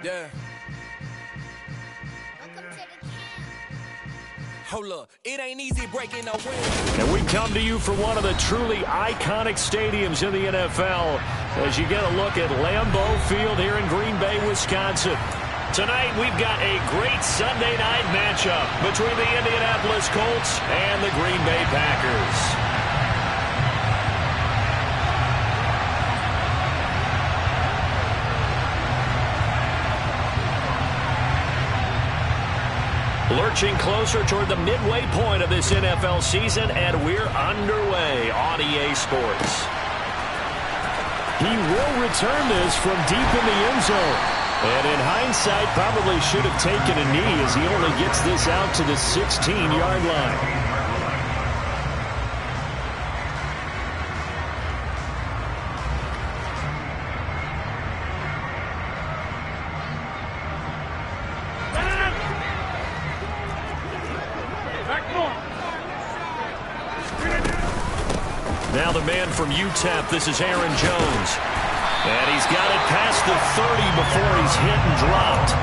Yeah. Hold up, it ain't easy breaking a win. And we come to you from one of the truly iconic stadiums in the NFL as you get a look at Lambeau Field here in Green Bay, Wisconsin. Tonight we've got a great Sunday night matchup between the Indianapolis Colts and the Green Bay Packers. Lurching closer toward the midway point of this NFL season, and we're underway on EA Sports. He will return this from deep in the end zone. And in hindsight, probably should have taken a knee as he only gets this out to the 16-yard line. Now the man from UTEP, this is Aaron Jones. And he's got it past the 30 before he's hit and dropped.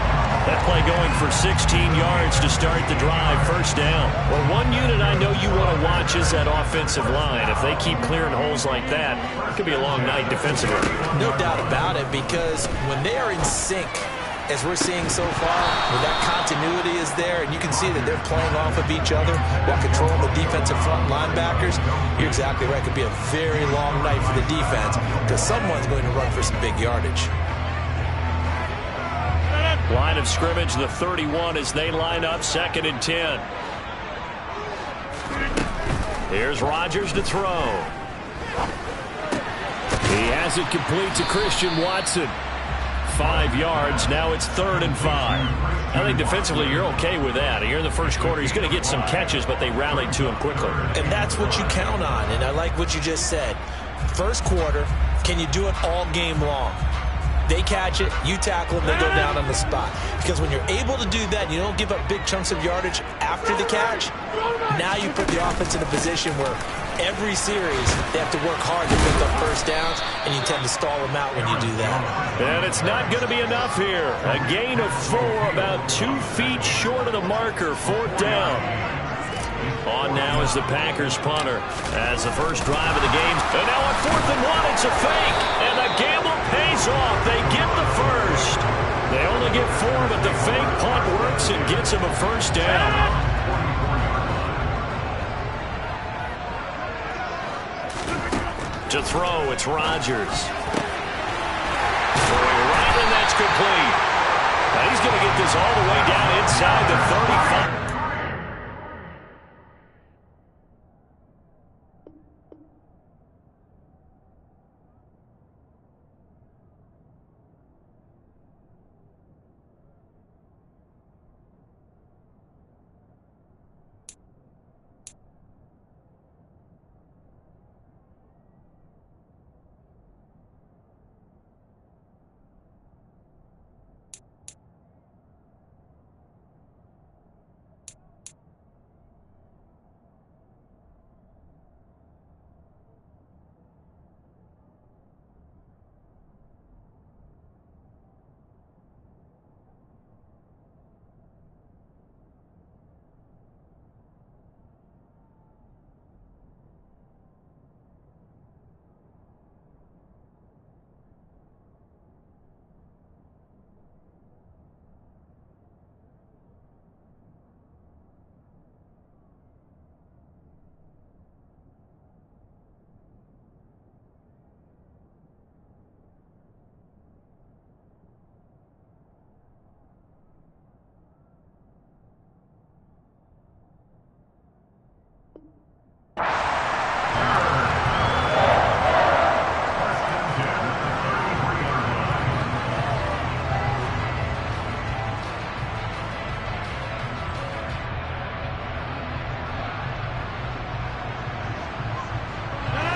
That play going for 16 yards to start the drive, first down. Well, one unit I know you want to watch is that offensive line. If they keep clearing holes like that, it could be a long night defensively. No doubt about it, because when they are in sync, as we're seeing so far, when that continuity is there, and you can see that they're playing off of each other while controlling the defensive front linebackers, you're exactly right. It could be a very long night for the defense because someone's going to run for some big yardage. Line of scrimmage, the 31 as they line up, 2nd and 10. Here's Rodgers to throw. He has it complete to Christian Watson. 5 yards. Now it's 3rd and 5. I think defensively you're okay with that. Here in the first quarter, he's going to get some catches, but they rallied to him quickly. And that's what you count on, and I like what you just said. First quarter, can you do it all game long? They catch it, you tackle them, they go down on the spot. Because when you're able to do that, you don't give up big chunks of yardage after the catch, now you put the offense in a position where every series they have to work hard to pick up first downs, and you tend to stall them out when you do that. And it's not going to be enough here. A gain of 4, about 2 feet short of the marker, 4th down. On now is the Packers punter as the first drive of the game. And now on 4th and 1, it's a fake. And the gamble pays off. They get the first. They only get 4, but the fake punt works and gets them a first down. To throw, it's Rodgers. Throwing right, and that's complete. Now he's going to get this all the way down inside the 35.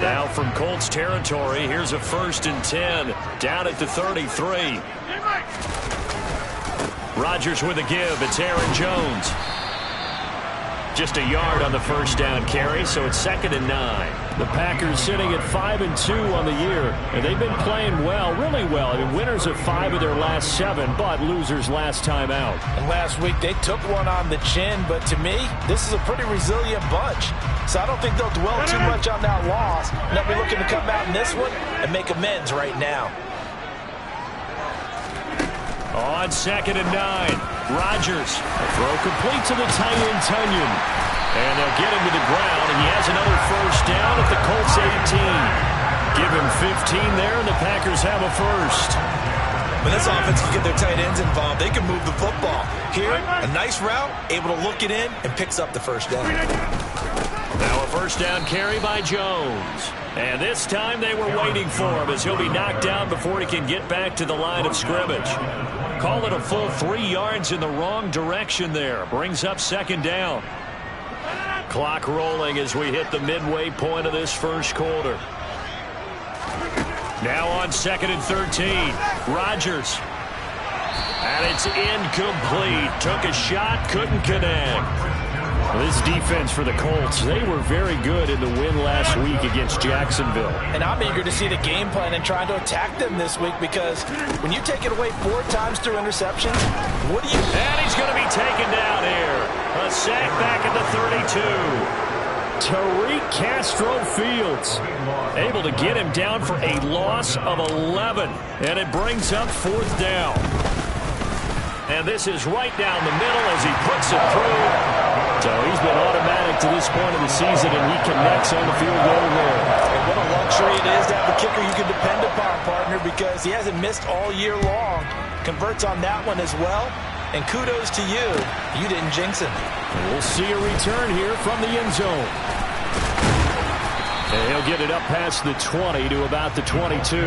Now from Colts territory, here's a 1st and 10, down at the 33. Rodgers with a give, it's Aaron Jones. Just a yard on the first down carry, so it's 2nd and 9. The Packers sitting at 5-2 on the year, and they've been playing well, really well. I mean, winners of 5 of their last 7, but losers last time out. And last week they took one on the chin, but to me, this is a pretty resilient bunch. So I don't think they'll dwell too much on that loss. And they'll be looking to come out in this one and make amends right now. On 2nd and 9, Rodgers. A throw complete to the tight end, Tunyon. And they'll get him to the ground, and he has another first down at the Colts 18. Give him 15 there, and the Packers have a first. When this offense can get their tight ends involved, they can move the football. Here, a nice route, able to look it in, and picks up the first down. Now a first down carry by Jones. And this time they were waiting for him as he'll be knocked down before he can get back to the line of scrimmage. Call it a full 3 yards in the wrong direction there. Brings up 2nd down. Clock rolling as we hit the midway point of this first quarter. Now on 2nd and 13, Rodgers. And it's incomplete. Took a shot, couldn't connect. This defense for the Colts, they were very good in the win last week against Jacksonville. And I'm eager to see the game plan and trying to attack them this week, because when you take it away 4 times through interceptions, what do you... And he's going to be taken down here. A sack back at the 32. Tariq Castro-Fields able to get him down for a loss of 11. And it brings up 4th down. And this is right down the middle as he puts it through. So he's been automatic to this point of the season, and he connects on the field goal there. And what a luxury it is to have a kicker you can depend upon, partner, because he hasn't missed all year long. Converts on that one as well. And kudos to you. You didn't jinx him. We'll see a return here from the end zone. And he'll get it up past the 20 to about the 22.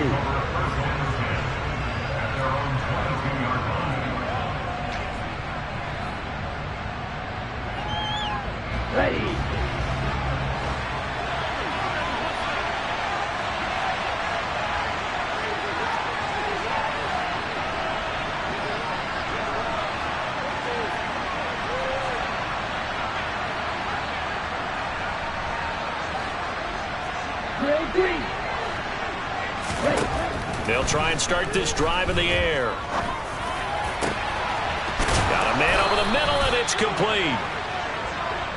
Ready. They'll try and start this drive in the air. Got a man over the middle, and it's complete.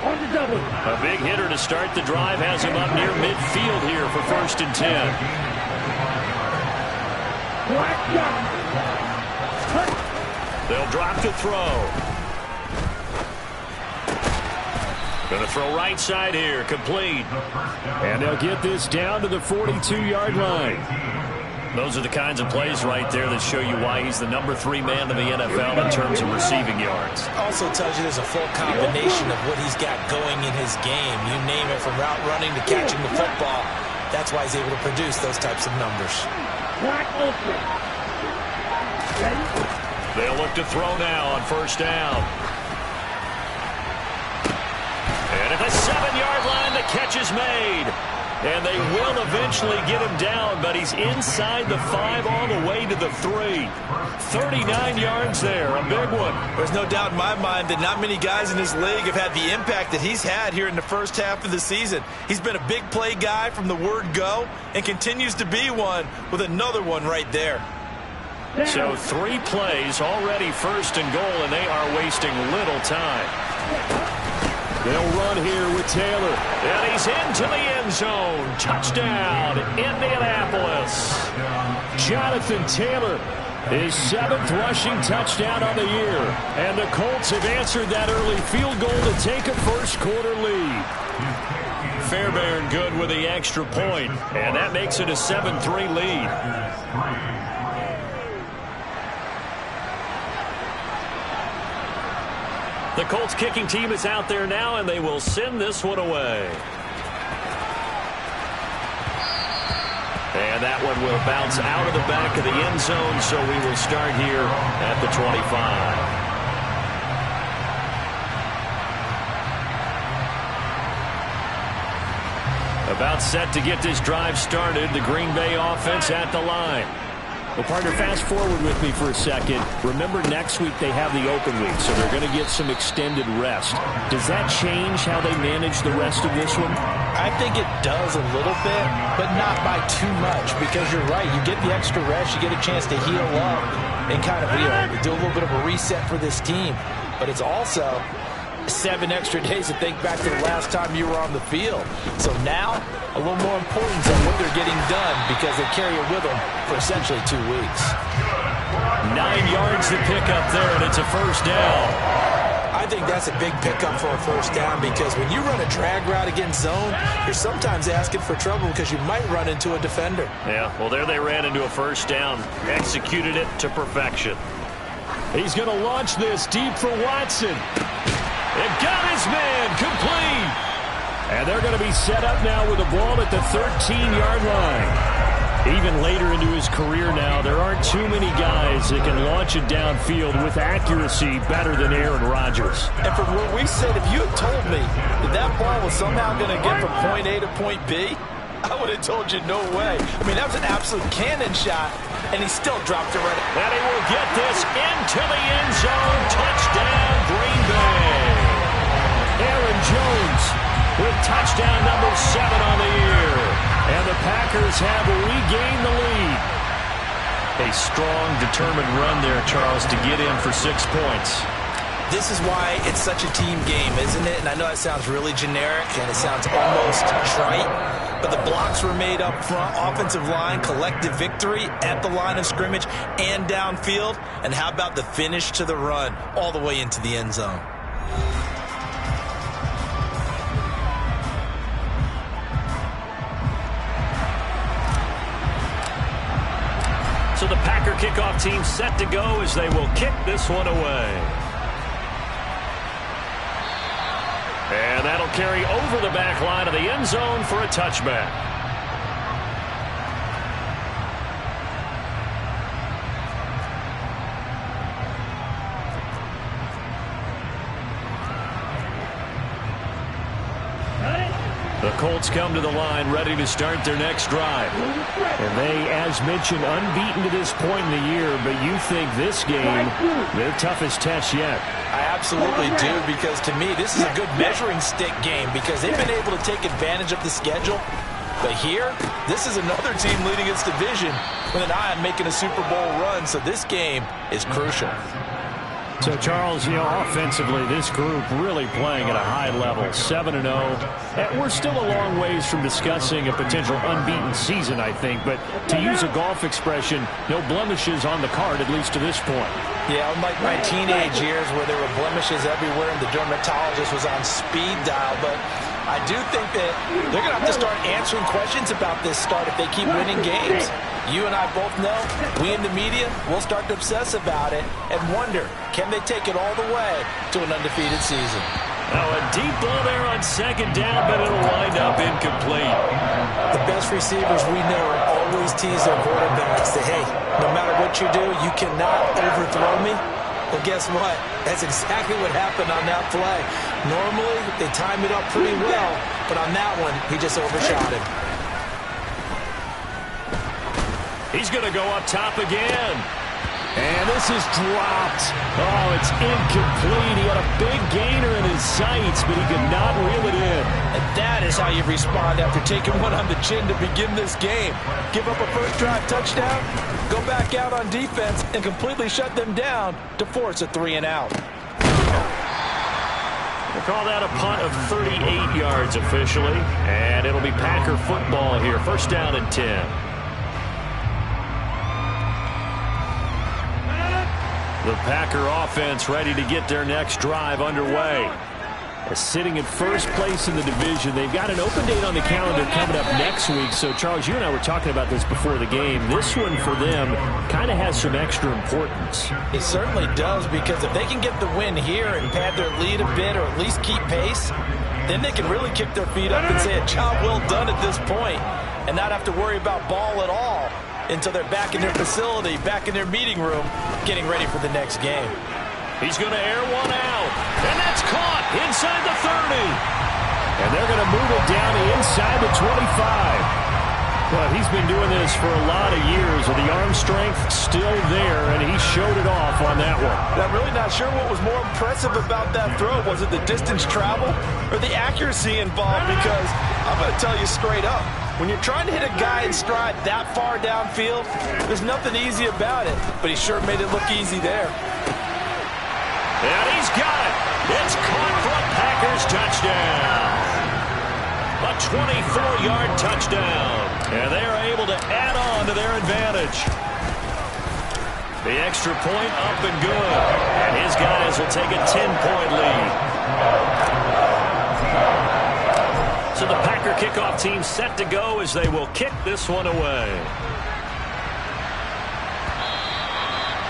On the double. A big hitter to start the drive has him up near midfield here for 1st and 10. They'll drop the throw. Going to throw right side here, complete. And they'll get this down to the 42-yard line. Those are the kinds of plays right there that show you why he's the number 3 man in the NFL in terms of receiving yards. Also tells you there's a full combination of what he's got going in his game. You name it, from route running to catching the football. That's why he's able to produce those types of numbers. They'll look to throw now on 1st down. And at the 7-yard line, the catch is made. And they will eventually get him down, but he's inside the 5 all the way to the 3. 39 yards there, a big one. There's no doubt in my mind that not many guys in this league have had the impact that he's had here in the first half of the season. He's been a big play guy from the word go and continues to be one with another one right there. So 3 plays already 1st and goal, and they are wasting little time. They'll run here with Taylor. And he's into the end zone. Touchdown, Indianapolis. Jonathan Taylor, his 7th rushing touchdown on the year. And the Colts have answered that early field goal to take a first quarter lead. Fairbairn good with the extra point. And that makes it a 7-3 lead. The Colts kicking team is out there now, and they will send this one away. And that one will bounce out of the back of the end zone, so we will start here at the 25. About set to get this drive started. The Green Bay offense at the line. Well, partner, fast forward with me for a second. Remember, next week they have the open week, so they're going to get some extended rest. Does that change how they manage the rest of this one? I think it does a little bit, but not by too much, because you're right. You get the extra rest, you get a chance to heal up and kind of do a little bit of a reset for this team. But it's also 7 extra days to think back to the last time you were on the field. So now, a little more importance on what they're getting done because they carry it with them for essentially 2 weeks. 9 yards to pick up there, and it's a first down. I think that's a big pickup for a first down because when you run a drag route against zone, you're sometimes asking for trouble because you might run into a defender. Yeah, well, there they ran into a first down. Executed it to perfection. He's going to launch this deep for Watson. It got his man complete. And they're going to be set up now with the ball at the 13-yard line. Even later into his career now, there aren't too many guys that can launch it downfield with accuracy better than Aaron Rodgers. And from where we sit, if you had told me that that ball was somehow going to get from point A to point B, I would have told you no way. I mean, that was an absolute cannon shot, and he still dropped it right. And he will get this into the end zone. Touchdown, Green Bay. Aaron Jones with touchdown number 7 on the year. And the Packers have regained the lead. A strong, determined run there, Charles, to get in for 6 points. This is why it's such a team game, isn't it? And I know that sounds really generic, and it sounds almost trite. But the blocks were made up front, offensive line, collective victory at the line of scrimmage and downfield. And how about the finish to the run all the way into the end zone? So the Packer kickoff team set to go as they will kick this one away. And that'll carry over the back line of the end zone for a touchback. The Colts come to the line ready to start their next drive. And they, as mentioned, unbeaten to this point in the year, but you think this game, their toughest test yet. I absolutely do, because to me, this is a good measuring stick game because they've been able to take advantage of the schedule. But here, this is another team leading its division with an eye on making a Super Bowl run, so this game is crucial. So, Charles, offensively, this group really playing at a high level, 7-0. We're still a long ways from discussing a potential unbeaten season, I think. But to use a golf expression, no blemishes on the card, at least to this point. Yeah, unlike my teenage years where there were blemishes everywhere and the dermatologist was on speed dial. But I do think that they're going to have to start answering questions about this start if they keep winning games. You and I both know, we in the media, will start to obsess about it and wonder, can they take it all the way to an undefeated season? Now a deep ball there on second down, but it'll wind up incomplete. The best receivers we know always tease their quarterbacks that, hey, no matter what you do, you cannot overthrow me. Well, guess what? That's exactly what happened on that play. Normally, they time it up pretty well, but on that one, he just overshot him. He's going to go up top again. And this is dropped. Oh, it's incomplete. He had a big gainer in his sights, but he could not reel it in. And that is how you respond after taking one on the chin to begin this game. Give up a first drive touchdown, go back out on defense, and completely shut them down to force a 3-and-out. We'll call that a punt of 38 yards officially. And it'll be Packer football here. First down and 10. The Packer offense ready to get their next drive underway. Sitting in first place in the division. They've got an open date on the calendar coming up next week. So, Charles, you and I were talking about this before the game. This one for them kind of has some extra importance. It certainly does, because if they can get the win here and pad their lead a bit or at least keep pace, then they can really kick their feet up and say a job well done at this point and not have to worry about ball at all until they're back in their facility, back in their meeting room, getting ready for the next game. He's going to air one out, and that's caught inside the 30. And they're going to move it down to inside the 25. Well, he's been doing this for a lot of years with the arm strength still there, and he showed it off on that one. I'm really not sure what was more impressive about that throw. Was it the distance travel or the accuracy involved? Because I'm going to tell you straight up, when you're trying to hit a guy in stride that far downfield, there's nothing easy about it. But he sure made it look easy there. And he's got it. It's caught for a Packers touchdown. A 24-yard touchdown. And they are able to add on to their advantage. The extra point up and good. And his guys will take a 10-point lead. So the Packer kickoff team set to go as they will kick this one away.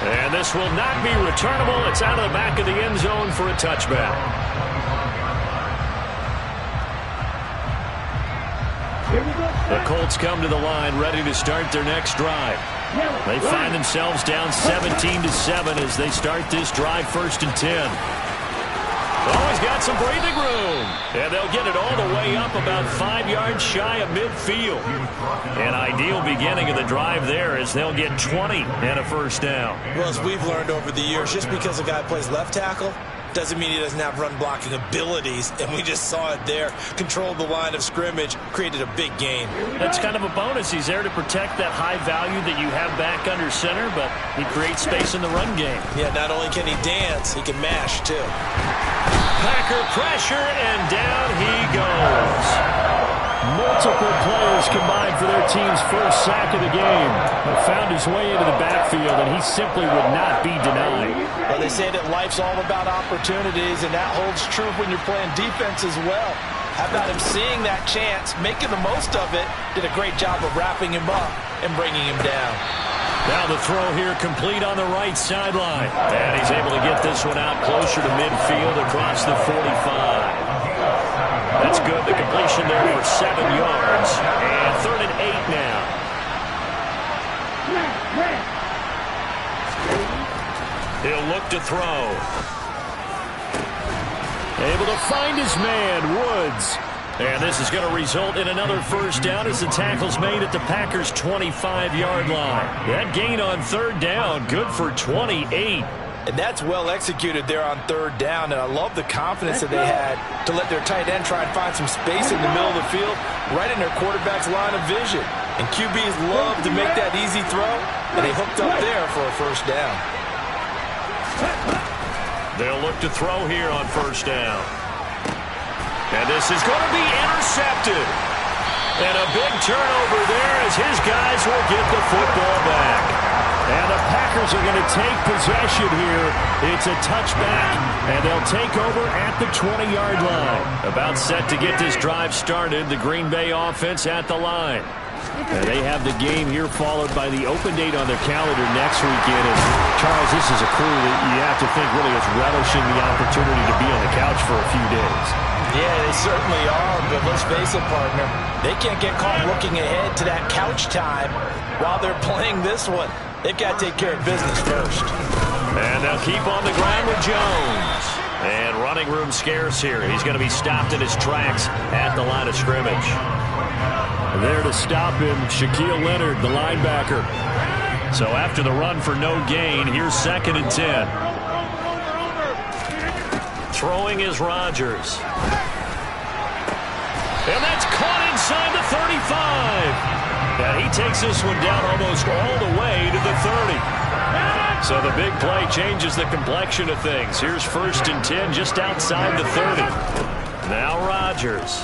And this will not be returnable. It's out of the back of the end zone for a touchback. The Colts come to the line ready to start their next drive. They find themselves down 17-7 as they start this drive, 1st and 10. Oh, he's got some breathing room. And they'll get it all the way up about 5 yards shy of midfield. An ideal beginning of the drive there as they'll get 20 and a first down. Well, as we've learned over the years, just because a guy plays left tackle doesn't mean he doesn't have run blocking abilities, and we just saw it there. Controlled the line of scrimmage, created a big gain. That's kind of a bonus. He's there to protect that high value that you have back under center, but he creates space in the run game. Yeah, not only can he dance, he can mash too. Packer pressure, and down he goes. Multiple players combined for their team's first sack of the game. He found his way into the backfield, and he simply would not be denied. Well, they say that life's all about opportunities, and that holds true when you're playing defense as well. How about him seeing that chance, making the most of it, did a great job of wrapping him up and bringing him down. Now the throw here complete on the right sideline. And he's able to get this one out closer to midfield across the 45. That's good. The completion there for 7 yards. And 3rd and 8 now. He'll look to throw. Able to find his man, Woods. And this is going to result in another first down as the tackle's made at the Packers' 25-yard line. That gain on 3rd down, good for 28. And that's well executed there on 3rd down, and I love the confidence that they had to let their tight end try and find some space in the middle of the field, right in their quarterback's line of vision. And QBs love to make that easy throw, and they hooked up there for a first down. They'll look to throw here on 1st down. And this is going to be intercepted. And a big turnover there as his guys will get the football back. And the Packers are going to take possession here. It's a touchback, and they'll take over at the 20-yard line. About set to get this drive started, the Green Bay offense at the line. And they have the game here followed by the open date on their calendar next weekend. And Charles, this is a crew that you have to think really is relishing the opportunity to be on the couch for a few days. Yeah, they certainly are, but let's face it, partner. They can't get caught looking ahead to that couch time while they're playing this one. They've got to take care of business first. And they'll keep on the ground with Jones. And running room scarce here. He's going to be stopped in his tracks at the line of scrimmage. There to stop him, Shaquille Leonard, the linebacker. So after the run for no gain, here's 2nd and 10. Throwing is Rodgers. And that's caught inside the 35. And he takes this one down almost all the way to the 30. So the big play changes the complexion of things. Here's 1st and 10 just outside the 30. Now Rodgers.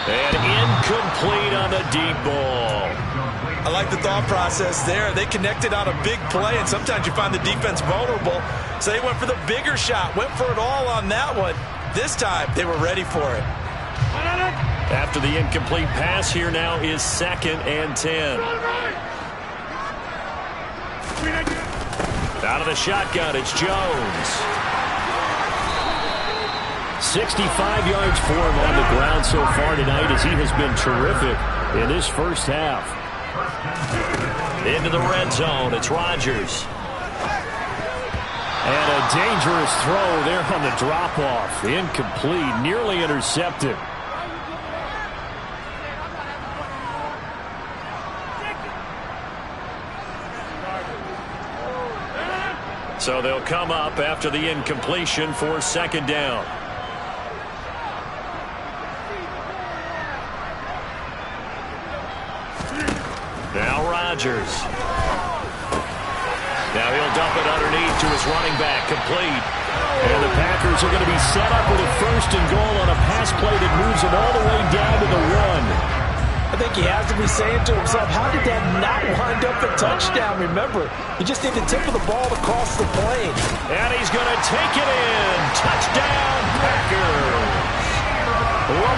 And incomplete on the deep ball. I like the thought process there. They connected on a big play, and sometimes you find the defense vulnerable. So they went for the bigger shot, went for it all on that one. This time, they were ready for it. After the incomplete pass, here now is 2nd and 10. Out of the shotgun, it's Jones. 65 yards for him on the ground so far tonight as he has been terrific in this first half. Into the red zone, it's Rodgers. And a dangerous throw there on the drop-off. Incomplete, nearly intercepted. So they'll come up after the incompletion for second down. Now Rodgers. Now he'll dump it underneath to his running back, complete. And the Packers are going to be set up with a first and goal on a pass play that moves them all the way down to the 1. I think he has to be saying to himself, how did that not wind up a touchdown? Remember, you just need the tip of the ball to cross the plane. And he's going to take it in. Touchdown, Packers.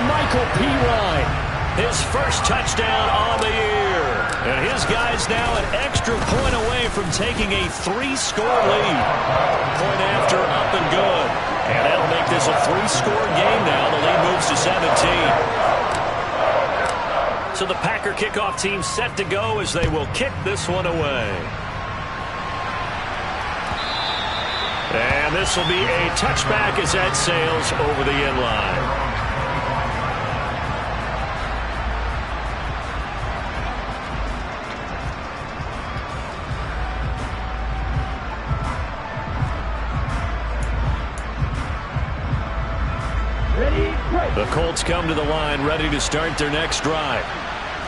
Michael Pirine, his first touchdown on the year. And his guy's now an extra point away from taking a 3-score lead. Point after, up and good. And that'll make this a 3-score game now. The lead moves to 17. So the Packer kickoff team set to go as they will kick this one away. And this will be a touchback as that sails over the end line. The Colts come to the line ready to start their next drive.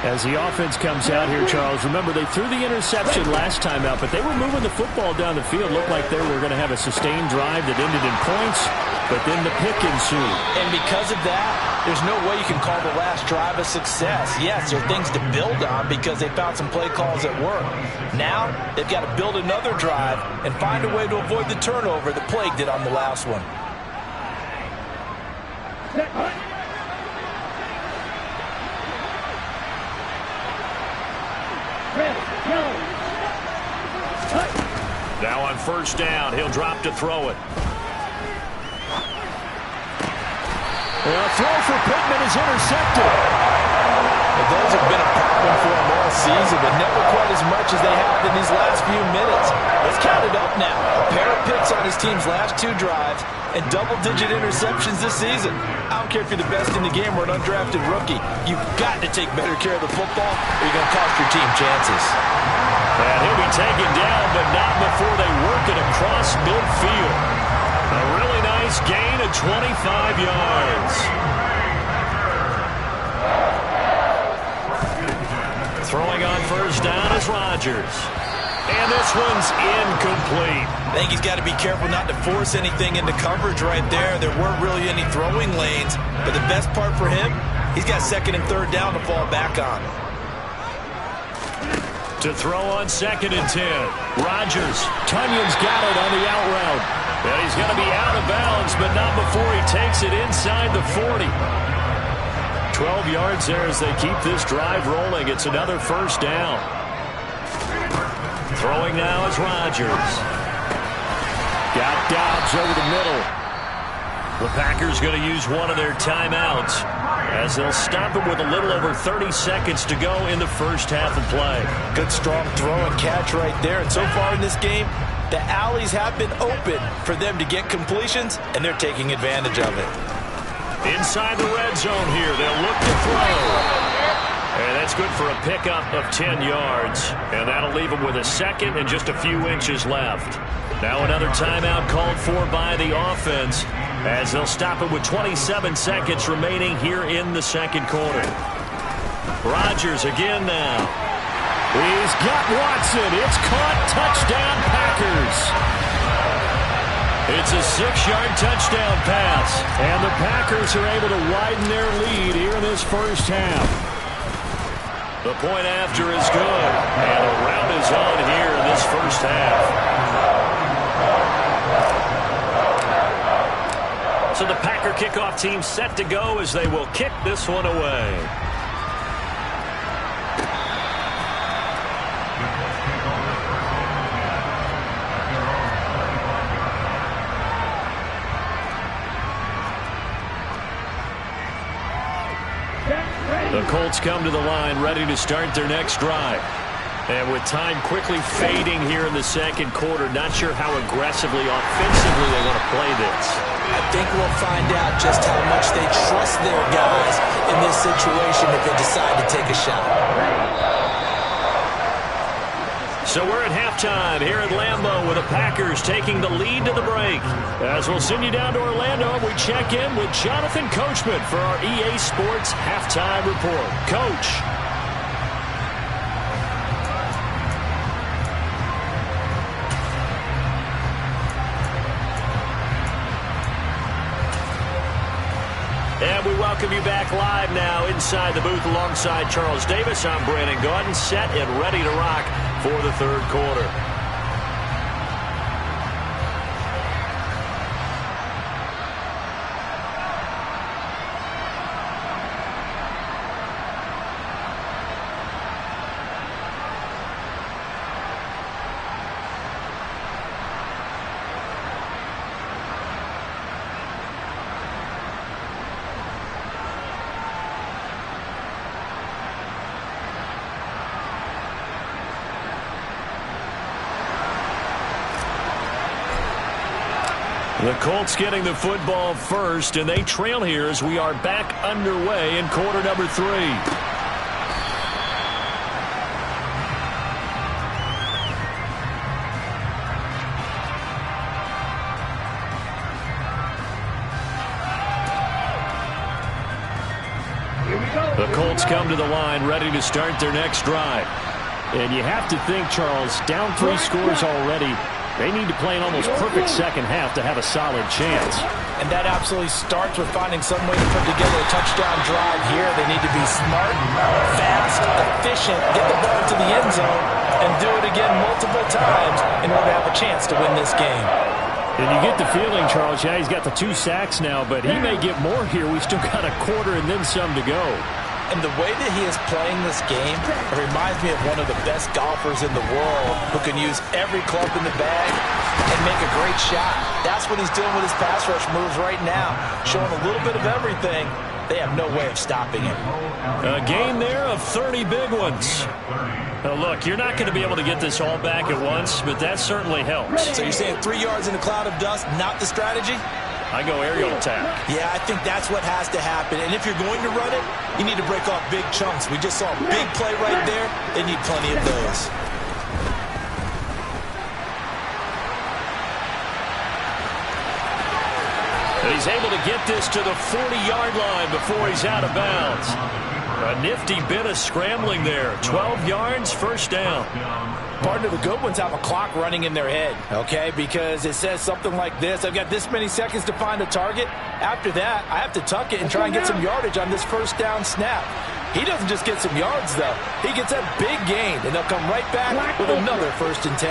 As the offense comes out here, Charles, remember they threw the interception last time out, but they were moving the football down the field. Looked like they were going to have a sustained drive that ended in points, but then the pick ensued. And because of that, there's no way you can call the last drive a success. Yes, there are things to build on because they found some play calls that work. Now, they've got to build another drive and find a way to avoid the turnover that plagued it on the last one. Now on first down, he'll drop to throw it. A throw for Pittman is intercepted. Well, those have been a problem for him all season, but never quite as much as they have in these last few minutes. Let's count it up now. A pair of picks on his team's last 2 drives and double-digit interceptions this season. I don't care if you're the best in the game or an undrafted rookie. You've got to take better care of the football or you're going to cost your team chances. And he'll be taken down, but not before they work it across midfield. A really nice gain of 25 yards. Throwing on first down is Rodgers. And this one's incomplete. I think he's got to be careful not to force anything into coverage right there. There weren't really any throwing lanes, but the best part for him, he's got second and third down to fall back on. To throw on second and 10. Rodgers. Tunyon's got it on the out route. And he's going to be out of bounds, but not before he takes it inside the 40. 12 yards there as they keep this drive rolling. It's another first down. Throwing now is Rodgers. Got Dobbs over the middle. The Packers going to use one of their timeouts as they'll stop it with a little over 30 seconds to go in the first half of play. Good strong throw and catch right there. And so far in this game, the alleys have been open for them to get completions, and they're taking advantage of it. Inside the red zone here, they'll look to throw. And that's good for a pickup of 10 yards. And that'll leave them with a second and just a few inches left. Now another timeout called for by the offense as they'll stop it with 27 seconds remaining here in the second quarter. Rodgers again now. He's got Watson. It's caught. Touchdown, Packers. It's a 6-yard touchdown pass. And the Packers are able to widen their lead here in this first half. The point after is good. And a rout is on here in this first half. So the Packer kickoff team set to go as they will kick this one away. The Colts come to the line ready to start their next drive. And with time quickly fading here in the second quarter, not sure how aggressively, offensively they want to play this. I think we'll find out just how much they trust their guys in this situation if they decide to take a shot. So we're at halftime here at Lambeau with the Packers taking the lead to the break. As we'll send you down to Orlando, we check in with Jonathan Coachman for our EA Sports Halftime Report. Coach. And we welcome you back live now inside the booth alongside Charles Davis. I'm Brandon Gaudin, set and ready to rock for the third quarter. The Colts getting the football first, and they trail here as we are back underway in quarter number 3. The Colts come to the line ready to start their next drive. And you have to think, Charles, down 3 scores already. They need to play an almost perfect second half to have a solid chance. And that absolutely starts with finding some way to put together a touchdown drive here. They need to be smart, fast, efficient, get the ball to the end zone, and do it again multiple times in order to have a chance to win this game. And you get the feeling, Charles, yeah, he's got the 2 sacks now, but he may get more here. We've still got a quarter and then some to go. And the way that he is playing this game, it reminds me of one of the best golfers in the world who can use every club in the bag and make a great shot. That's what he's doing with his pass rush moves right now, showing a little bit of everything. They have no way of stopping him. A gain there of 30 big ones. Now look, you're not going to be able to get this all back at once, but that certainly helps. So you're saying 3 yards in a cloud of dust, not the strategy? I go aerial attack. Yeah, I think that's what has to happen. And if you're going to run it, you need to break off big chunks. We just saw a big play right there. They need plenty of those. He's able to get this to the 40-yard line before he's out of bounds. A nifty bit of scrambling there. 12 yards, first down. Partner, the good ones have a clock running in their head, okay? Because it says something like this. I've got this many seconds to find a target. After that, I have to tuck it and try and get some yardage on this first down snap. He doesn't just get some yards, though. He gets a big gain, and they'll come right back with another 1st and 10.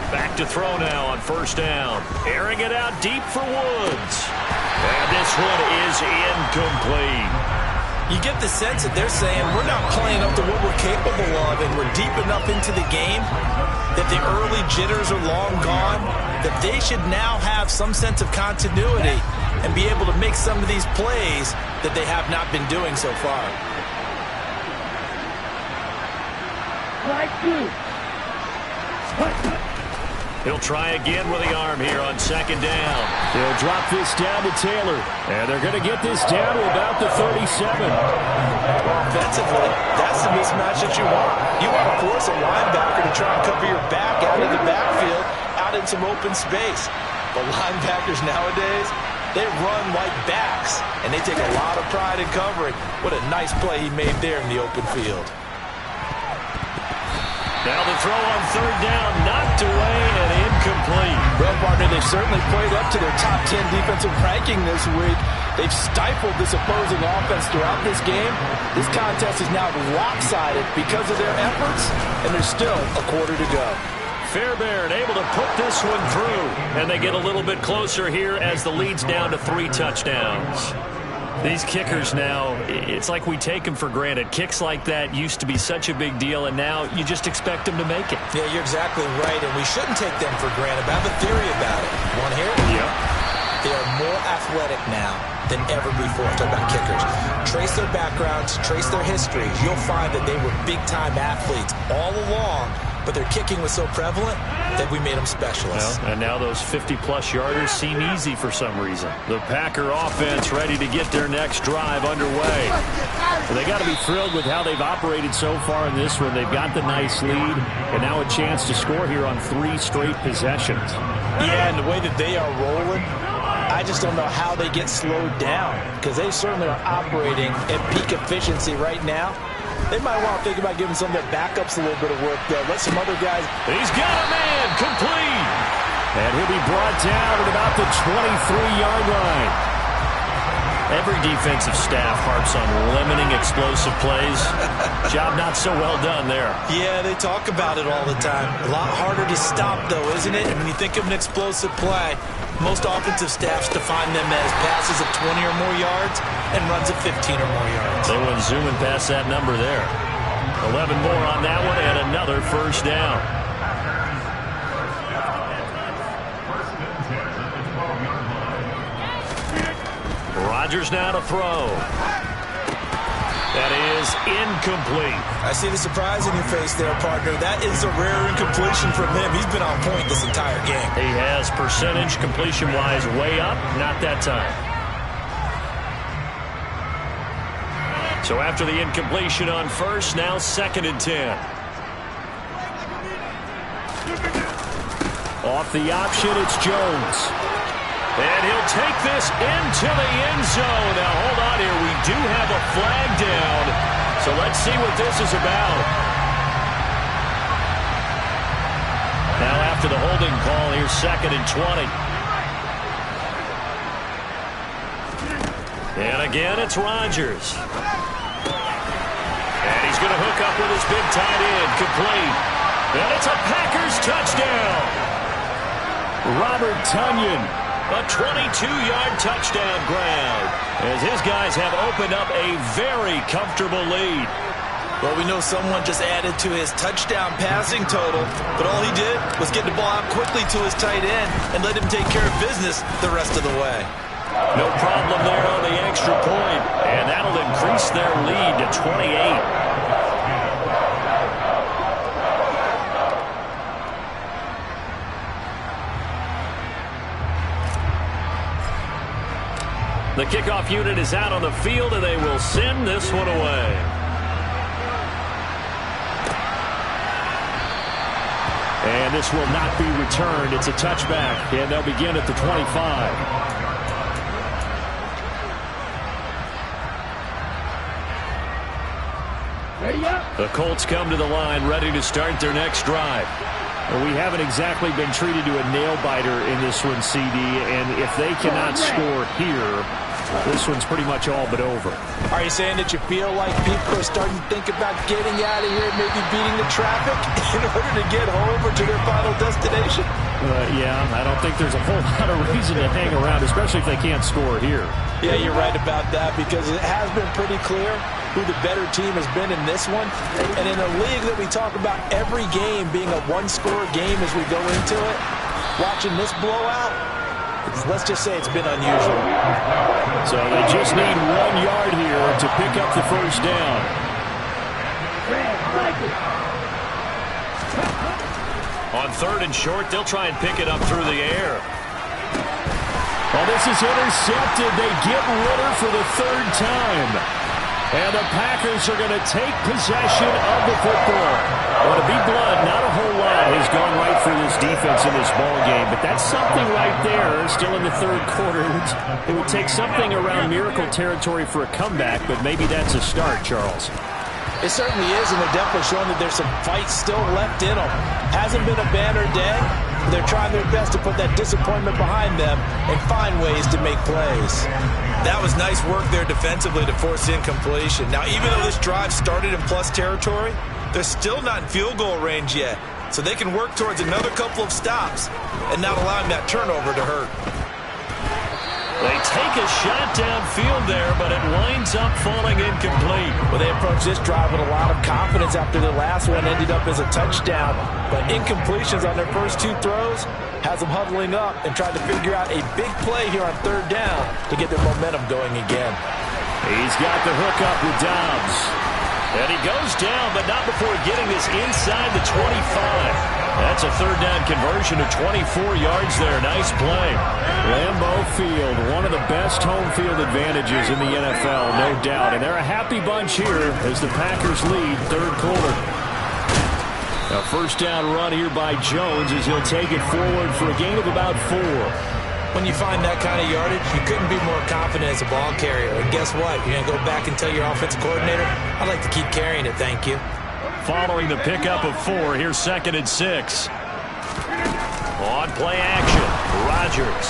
Back to throw now on first down. Airing it out deep for Woods. And this one is incomplete. You get the sense that they're saying we're not playing up to what we're capable of, and we're deep enough into the game that the early jitters are long gone, that they should now have some sense of continuity and be able to make some of these plays that they have not been doing so far. He'll try again with the arm here on second down. They'll drop this down to Taylor, and they're going to get this down to about the 37. Offensively, that's the mismatch that you want. You want to force a linebacker to try and cover your back out of the backfield, out in some open space. But linebackers nowadays, they run like backs, and they take a lot of pride in covering. What a nice play he made there in the open field. Now the throw on third down, knocked away and incomplete. Well, partner, they've certainly played up to their top 10 defensive ranking this week. They've stifled this opposing offense throughout this game. This contest is now lopsided because of their efforts, and there's still a quarter to go. Fairbairn able to put this one through, and they get a little bit closer here as the lead's down to 3 touchdowns. These kickers now, it's like we take them for granted. Kicks like that used to be such a big deal, and now you just expect them to make it. Yeah, you're exactly right, and we shouldn't take them for granted. But I have a theory about it. Want to hear it? Yep. They are more athletic now than ever before. Talk about kickers. Trace their backgrounds, trace their histories. You'll find that they were big-time athletes all along, but their kicking was so prevalent that we made them specialists. Well, and now those 50-plus yarders seem easy for some reason. The Packer offense ready to get their next drive underway. Well, they got to be thrilled with how they've operated so far in this one. They've got the nice lead, and now a chance to score here on 3 straight possessions. Yeah, and the way that they are rolling, I just don't know how they get slowed down, because they certainly are operating at peak efficiency right now. They might want to think about giving some of their backups a little bit of work, though. Let some other guys. He's got a man complete. And he'll be brought down at about the 23-yard line. Every defensive staff harps on limiting explosive plays. Job not so well done there. Yeah, they talk about it all the time. A lot harder to stop, though, isn't it? And when you think of an explosive play, most offensive staffs define them as passes of 20 or more yards and runs of 15 or more yards. They went zooming past that number there. 11 more on that one and another first down. Rodgers now to throw. That is incomplete. I see the surprise in your face there, partner. That is a rare incompletion from him. He's been on point this entire game. He has percentage completion-wise way up, not that time. So after the incompletion on first, now 2nd and 10. Off the option, it's Jones. And he'll take this into the end zone. Now, hold on here. We do have a flag down. So let's see what this is about. Now, after the holding call, here's 2nd and 20. And again, it's Rodgers. And he's going to hook up with his big tight end. Complete. And it's a Packers touchdown. Robert Tonyan. A 22-yard touchdown grab as his guys have opened up a very comfortable lead. Well, we know someone just added to his touchdown passing total, but all he did was get the ball out quickly to his tight end and let him take care of business the rest of the way. No problem there on the extra point, and that'll increase their lead to 28. The kickoff unit is out on the field, and they will send this one away. And this will not be returned. It's a touchback, and they'll begin at the 25. Ready up. The Colts come to the line, ready to start their next drive. Well, we haven't exactly been treated to a nail-biter in this one, CD, and if they cannot score here, this one's pretty much all but over. Are you saying that you feel like people are starting to think about getting out of here, maybe beating the traffic in order to get home or to their final destination? Yeah, I don't think there's a whole lot of reason to hang around, especially if they can't score here. Yeah, you're right about that, because it has been pretty clear who the better team has been in this one. And in a league that we talk about every game being a one-score game as we go into it, watching this blowout, let's just say it's been unusual. So they just need 1 yard here to pick up the first down. On 3rd and short, they'll try and pick it up through the air. Well, this is intercepted. They get Ritter for the 3rd time. And the Packers are going to take possession of the football. Well, to be blunt, not a whole lot has gone right for this defense in this ball game, but that's something right there. Still in the 3rd quarter. It would take something around miracle territory for a comeback, but maybe that's a start, Charles. It certainly is, and they're definitely showing that there's some fight still left in them. Hasn't been a banner day. They're trying their best to put that disappointment behind them and find ways to make plays. That was nice work there defensively to force incompletion. Now, even though this drive started in plus territory, they're still not in field goal range yet. So they can work towards another couple of stops and not allowing that turnover to hurt. They take a shot downfield there, but it winds up falling incomplete. Well, they approached this drive with a lot of confidence after the last one ended up as a touchdown. But incompletions on their first 2 throws has them huddling up and trying to figure out a big play here on 3rd down to get their momentum going again. He's got the hook up with Dobbs. And he goes down, but not before getting this inside the 25. That's a third down conversion of 24 yards there. Nice play. Lambeau Field, one of the best home field advantages in the NFL, no doubt. And they're a happy bunch here as the Packers lead third quarter. A first down run here by Jones as he'll take it forward for a gain of about 4. When you find that kind of yardage, you couldn't be more confident as a ball carrier. And guess what? You're going to go back and tell your offensive coordinator, I'd like to keep carrying it, thank you. Following the pickup of 4, here's 2nd and 6. On play action, Rodgers.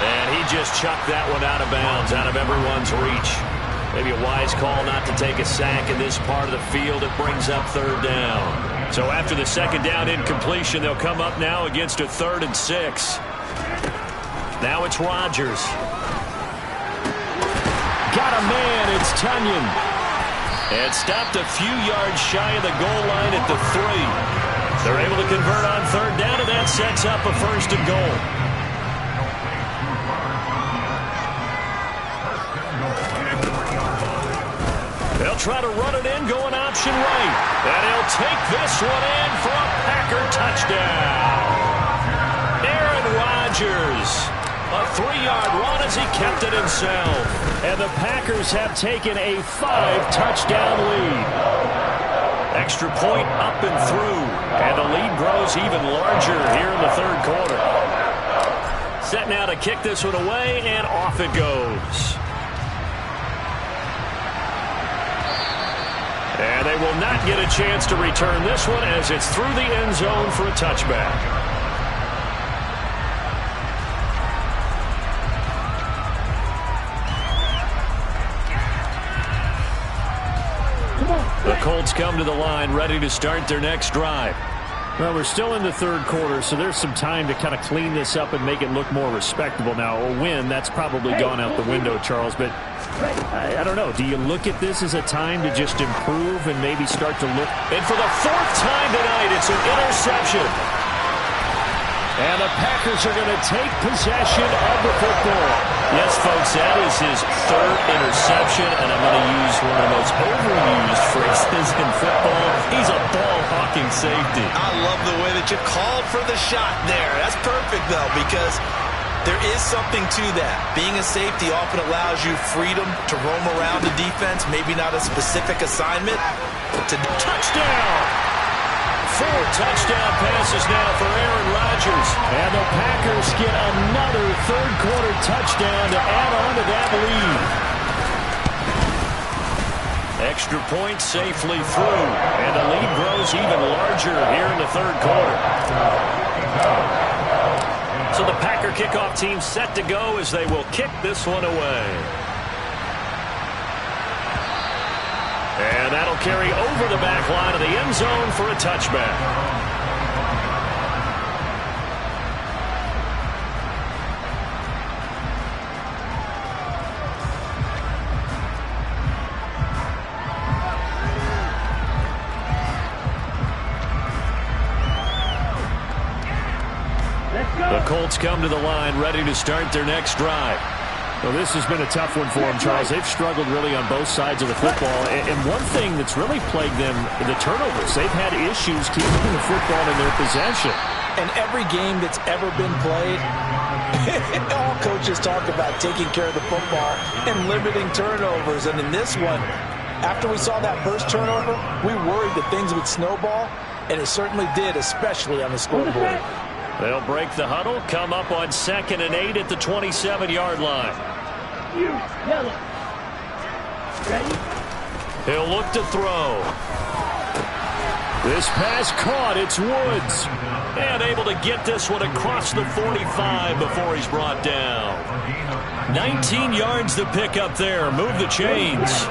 And he just chucked that one out of bounds, out of everyone's reach. Maybe a wise call not to take a sack in this part of the field. It brings up third down. So after the second down incompletion, they'll come up now against a 3rd and 6. Now it's Rodgers. Got a man, it's Tunyon. And stopped a few yards shy of the goal line at the 3. They're able to convert on third down, and that sets up a 1st and goal. They'll try to run it in, going option right. And he'll take this one in for a Packer touchdown. Aaron Rodgers. A 3-yard run as he kept it himself. And the Packers have taken a 5-touchdown lead. Extra point up and through. And the lead grows even larger here in the third quarter. Set now to kick this one away, and off it goes. And they will not get a chance to return this one as it's through the end zone for a touchback. The Colts come to the line, ready to start their next drive. Well, we're still in the third quarter, so there's some time to kind of clean this up and make it look more respectable. Now, a win, that's probably gone out the window, Charles, but I don't know. Do you look at this as a time to just improve and maybe start to look? And for the 4th time tonight, it's an interception. And the Packers are going to take possession of the football. Yes, folks, that is his 3rd interception, and I'm going to use one of the most overused phrases in football. He's a ball-hawking safety. I love the way that you called for the shot there. That's perfect, though, because there is something to that. Being a safety often allows you freedom to roam around the defense, maybe not a specific assignment, but to touchdown. 4 touchdown passes now for Aaron Rodgers. And the Packers get another third quarter touchdown to add on to that lead. Extra point safely through. And the lead grows even larger here in the third quarter. So the Packer kickoff team set to go as they will kick this one away. And that'll carry over the back line of the end zone for a touchback. The Colts come to the line, ready to start their next drive. Well, this has been a tough one for them, Charles. They've struggled really on both sides of the football. And one thing that's really plagued them, the turnovers. They've had issues keeping the football in their possession. And every game that's ever been played, all coaches talk about taking care of the football and limiting turnovers. And in this one, after we saw that first turnover, we worried that things would snowball, and it certainly did, especially on the scoreboard. They'll break the huddle, come up on 2nd and 8 at the 27-yard line. Yellow. Ready? He'll look to throw. This pass caught. It's Woods. And able to get this one across the 45 before he's brought down. 19 yards to pick up there. Move the chains.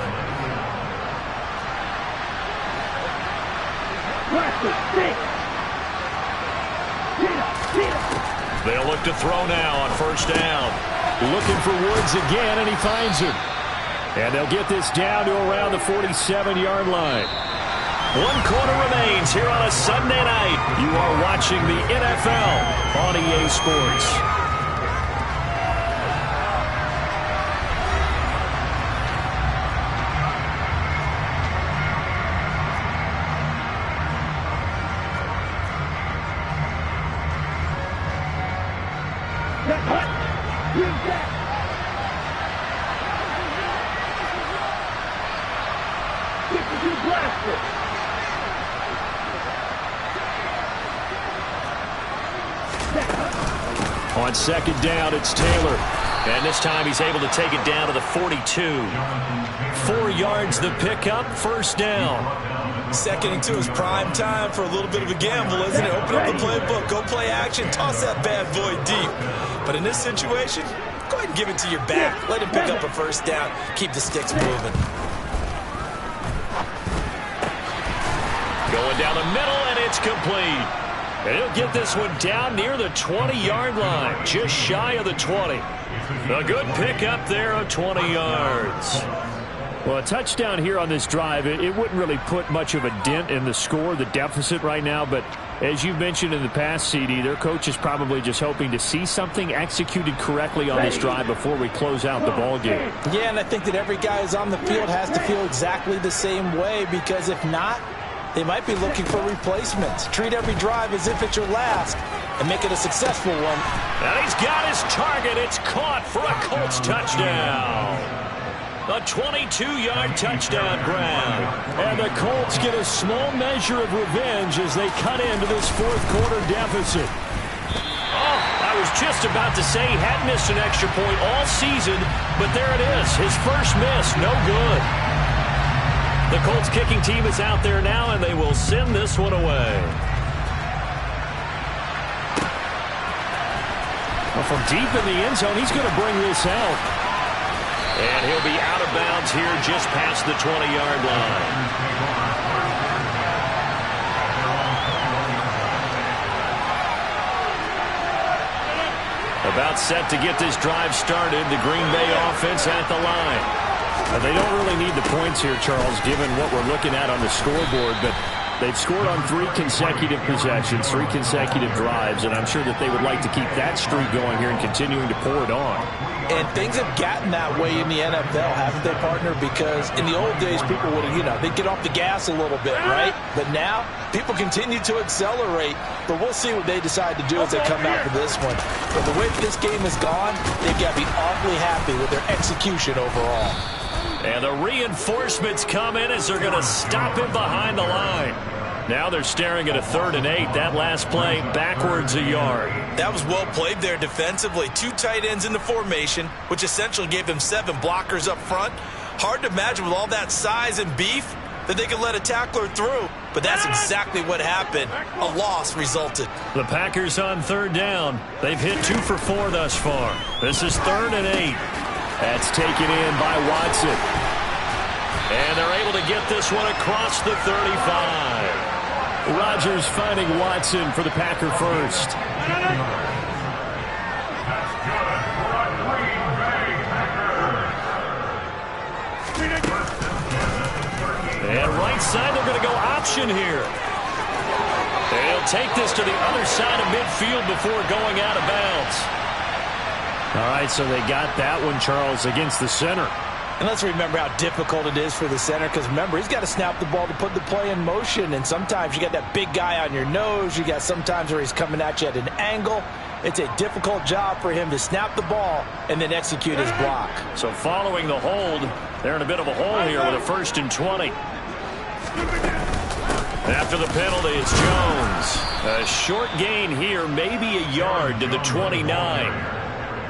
They'll look to throw now on first down. Looking for Woods again, and he finds him. And they'll get this down to around the 47-yard line. 1 quarter remains here on a Sunday night. You are watching the NFL on EA Sports. On second down, it's Taylor. And this time he's able to take it down to the 42. 4 yards the pickup, first down. 2nd and 2 is prime time for a little bit of a gamble, isn't it? Open up the playbook, go play action, toss that bad boy deep. But in this situation, go ahead and give it to your back. Let him pick up a first down, keep the sticks moving. Going down the middle, and it's complete. And he'll get this one down near the 20-yard line, just shy of the 20. A good pickup there of 20 yards. Well, a touchdown here on this drive, it wouldn't really put much of a dent in the score, the deficit right now. But as you've mentioned in the past, CD, their coach is probably just hoping to see something executed correctly on this drive before we close out the ball game. Yeah, and I think that every guy who's on the field has to feel exactly the same way, because if not, they might be looking for replacements. Treat every drive as if it's your last and make it a successful one. And he's got his target. It's caught for a Colts touchdown. A 22-yard touchdown grab. And the Colts get a small measure of revenge as they cut into this fourth-quarter deficit. Oh, I was just about to say he had missed an extra point all season, but there it is. His first miss, no good. The Colts kicking team is out there now, and they will send this one away. Well, from deep in the end zone, he's going to bring this out. And he'll be out of bounds here just past the 20-yard line. About set to get this drive started, the Green Bay offense at the line. They don't really need the points here, Charles, given what we're looking at on the scoreboard, but they've scored on 3 consecutive possessions, 3 consecutive drives, and I'm sure that they would like to keep that streak going here and continuing to pour it on. And things have gotten that way in the NFL, haven't they, partner? Because in the old days, people would, they'd get off the gas a little bit, right? But now, people continue to accelerate. But we'll see what they decide to do as they come out for this one. But the way this game has gone, they've got to be awfully happy with their execution overall. And the reinforcements come in as they're going to stop him behind the line. Now they're staring at a 3rd and 8. That last play backwards a yard. That was well played there defensively. 2 tight ends in the formation, which essentially gave them 7 blockers up front. Hard to imagine with all that size and beef that they could let a tackler through. But that's exactly what happened. A loss resulted. The Packers on 3rd down. They've hit 2 for 4 thus far. This is 3rd and 8. That's taken in by Watson. And they're able to get this one across the 35. Rodgers finding Watson for the Packer first. And right side, they're going to go option here. They'll take this to the other side of midfield before going out of bounds. All right, so they got that one, Charles, against the center. And let's remember how difficult it is for the center, because remember, he's got to snap the ball to put the play in motion, and sometimes you got that big guy on your nose. You got sometimes where he's coming at you at an angle. It's a difficult job for him to snap the ball and then execute his block. So following the hold, they're in a bit of a hole here with a 1st and 20. After the penalty, it's Jones. A short gain here, maybe a yard to the 29.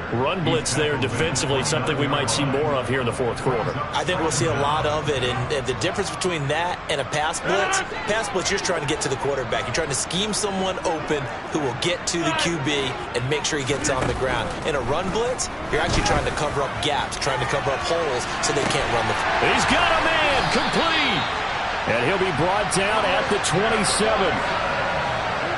Run blitz there defensively, something we might see more of here in the 4th quarter. I think we'll see a lot of it, and the difference between that and a pass blitz, you're just trying to get to the quarterback. You're trying to scheme someone open who will get to the QB and make sure he gets on the ground. In a run blitz, you're actually trying to cover up gaps, trying to cover up holes so they can't run the field. He's got a man, complete. And he'll be brought down at the 27.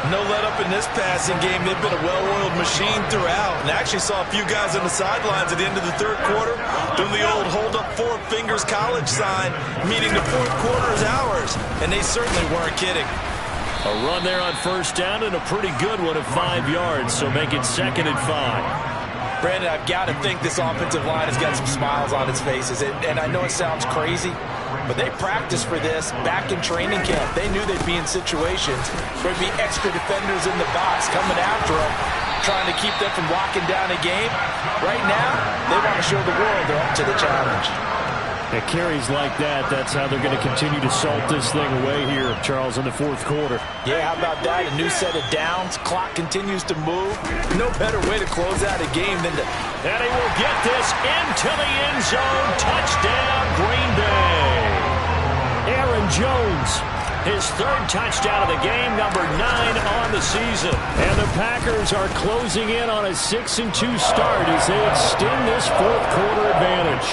No let up in this passing game. They've been a well-oiled machine throughout. And I actually saw a few guys on the sidelines at the end of the 3rd quarter doing the old hold up 4 fingers college sign, meaning the 4th quarter is ours. And they certainly weren't kidding. A run there on 1st down and a pretty good one of 5 yards, so make it 2nd and 5. Brandon, I've got to think this offensive line has got some smiles on its faces. And I know it sounds crazy, but they practiced for this back in training camp. They knew they'd be in situations where there'd be extra defenders in the box coming after them, trying to keep them from locking down a game. Right now, they want to show the world they're up to the challenge. At carries like that, that's how they're going to continue to salt this thing away here, Charles, in the fourth quarter. Yeah, how about that? A new set of downs. Clock continues to move. No better way to close out a game than to... And he will get this into the end zone. Touchdown, Green Bay. Aaron Jones. His third touchdown of the game, number 9 on the season. And the Packers are closing in on a 6-2 start as they extend this fourth quarter advantage.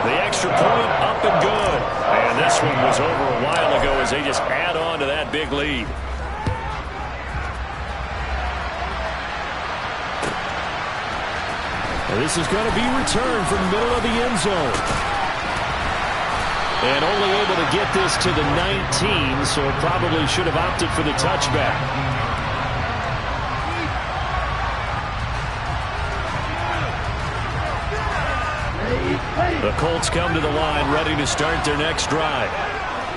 The extra point up and good. And this one was over a while ago as they just add on to that big lead. And this is going to be returned from the middle of the end zone. And only able to get this to the 19, so probably should have opted for the touchback. The Colts come to the line ready to start their next drive.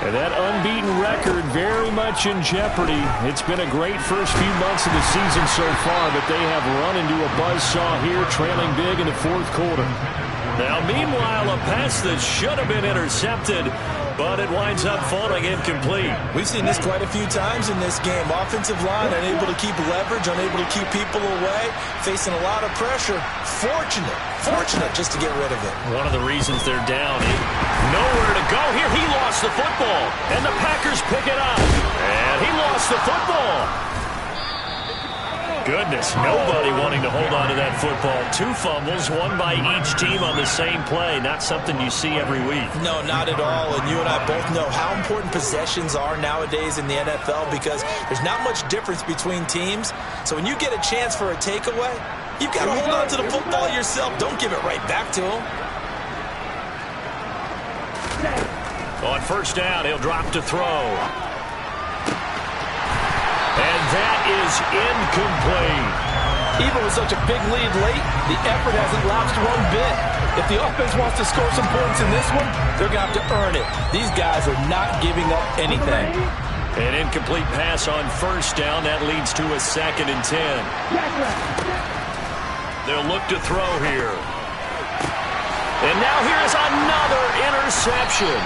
And that unbeaten record very much in jeopardy. It's been a great first few months of the season so far, but they have run into a buzzsaw here, trailing big in the fourth quarter. Now, meanwhile, a pass that should have been intercepted, but it winds up falling incomplete. We've seen this quite a few times in this game. Offensive line unable to keep leverage, unable to keep people away, facing a lot of pressure. Fortunate just to get rid of it. One of the reasons they're down. Nowhere to go here. He lost the football, and the Packers pick it up. And he lost the football. Goodness, nobody wanting to hold on to that football. 2 fumbles, one by each team on the same play. Not something you see every week. No, not at all. And you and I both know how important possessions are nowadays in the NFL because there's not much difference between teams. So when you get a chance for a takeaway, you've got to hold on to the football yourself. Don't give it right back to him. On first down, he'll drop to throw. And that is incomplete. Even with such a big lead late, the effort hasn't lapsed one bit. If the offense wants to score some points in this one, they're going to have to earn it. These guys are not giving up anything. An incomplete pass on first down. That leads to a 2nd and 10. They'll look to throw here. And now here's another interception.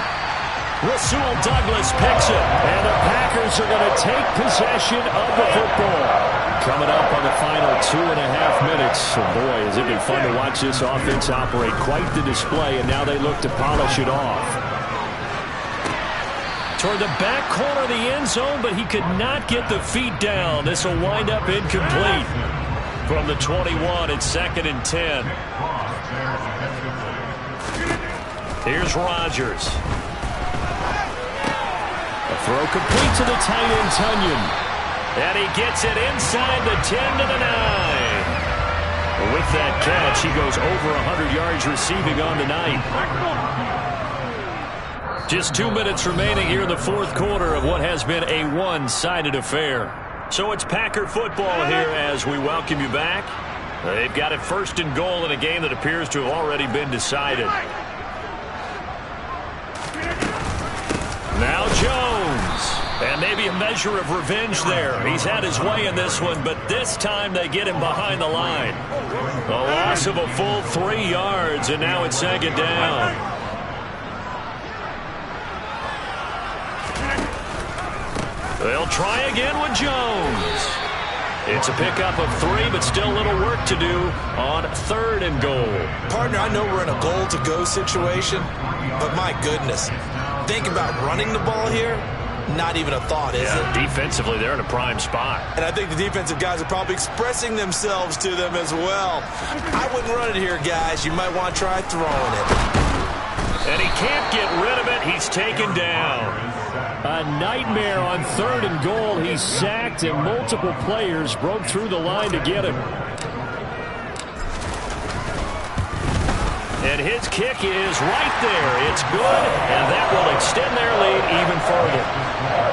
Rasul Douglas picks it. And the Packers are going to take possession of the football. Coming up on the final 2.5 minutes. And boy, has it been fun to watch this offense operate. Quite the display, and now they look to polish it off. Toward the back corner of the end zone, but he could not get the feet down. This will wind up incomplete. From the 21, it's 2nd and 10. Here's Rodgers. Throw complete to the tight end, Tunyon. And he gets it inside the 10 to the 9. With that catch, he goes over 100 yards receiving on the night. Just 2 minutes remaining here in the fourth quarter of what has been a one-sided affair. So it's Packer football here as we welcome you back. They've got it 1st and goal in a game that appears to have already been decided. Now Jones, and maybe a measure of revenge there. He's had his way in this one, but this time they get him behind the line. A loss of a full 3 yards, and now it's 2nd down. They'll try again with Jones. It's a pickup of 3, but still a little work to do on 3rd and goal. Partner, I know we're in a goal-to-go situation, but my goodness. Think about running the ball here. Not even a thought, is it? Defensively, they're in a prime spot. And I think the defensive guys are probably expressing themselves to them as well. I wouldn't run it here, guys. You might want to try throwing it. And he can't get rid of it. He's taken down. A nightmare on 3rd and goal. He's sacked, and multiple players broke through the line to get him. And his kick is right there. It's good, and that will extend their lead even further.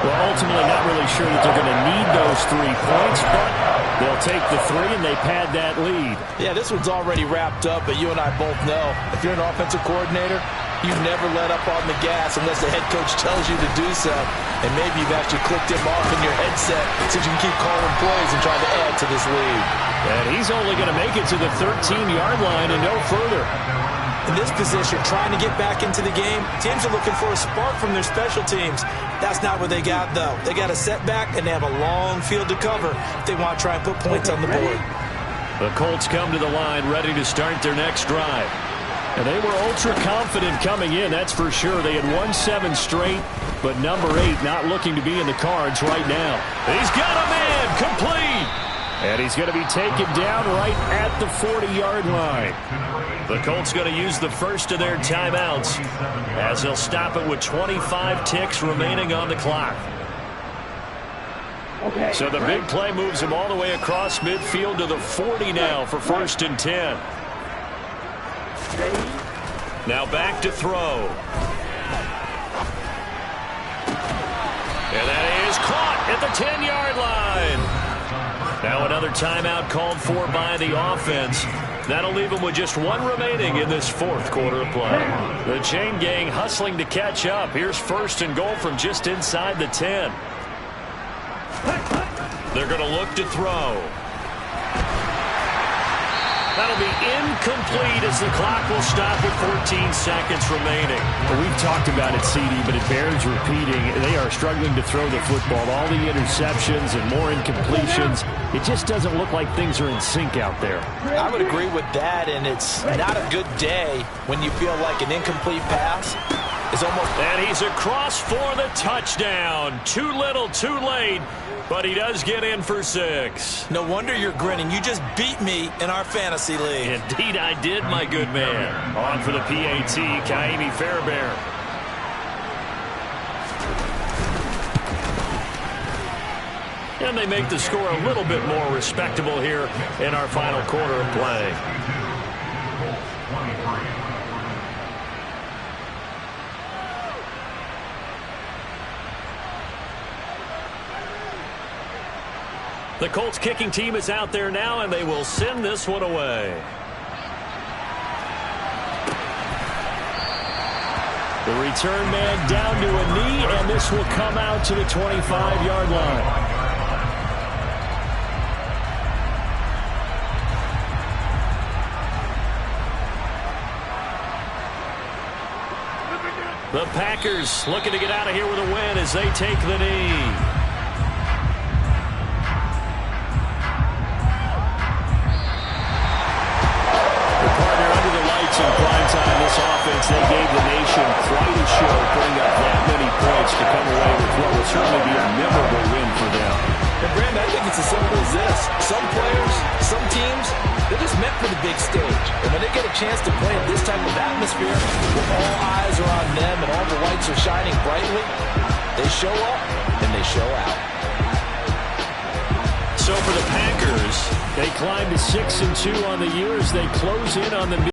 Well, ultimately not really sure that they're going to need those 3 points, but they'll take the 3 and they pad that lead. Yeah, this one's already wrapped up, but you and I both know if you're an offensive coordinator, you never let up on the gas unless the head coach tells you to do so. And maybe you've actually clicked him off in your headset so you can keep calling plays and trying to add to this lead. And he's only going to make it to the 13-yard line and no further. In this position, trying to get back into the game, teams are looking for a spark from their special teams. That's not what they got, though. They got a setback, and they have a long field to cover if they want to try and put points on the board. The Colts come to the line ready to start their next drive. And they were ultra confident coming in, that's for sure. They had won 7 straight, but number 8 not looking to be in the cards right now. He's got a man, complete. And he's going to be taken down right at the 40-yard line. The Colts going to use the first of their timeouts as they'll stop it with 25 ticks remaining on the clock. So the big play moves him all the way across midfield to the 40 now for 1st and 10. Now back to throw. And that is caught at the 10-yard line. Now another timeout called for by the offense. That'll leave them with just 1 remaining in this 4th quarter of play. The chain gang hustling to catch up. Here's 1st and goal from just inside the 10. They're going to look to throw. That'll be incomplete as the clock will stop with 14 seconds remaining. Well, we've talked about it, CD, but it bears repeating. They are struggling to throw the football. All the interceptions and more incompletions. It just doesn't look like things are in sync out there. I would agree with that, and it's not a good day when you feel like an incomplete pass is almost... And he's across for the touchdown. Too little, too late. But he does get in for 6. No wonder you're grinning. You just beat me in our fantasy league. Indeed I did, my good man. On for the PAT, Kaimi Fairbairn. And they make the score a little bit more respectable here in our final quarter of play. The Colts kicking team is out there now, and they will send this one away. The return man down to a knee, and this will come out to the 25-yard line. The Packers looking to get out of here with a win as they take the knee. In prime time, this offense, they gave the nation quite a show, putting up that many points to come away with what will certainly be a memorable win for them. And Brandon, I think it's as simple as this. Some players, some teams, they're just meant for the big stage. And when they get a chance to play in this type of atmosphere, where all eyes are on them and all the lights are shining brightly, they show up and they show out. So for the Packers, they climb to 6-2 on the year as they close in on the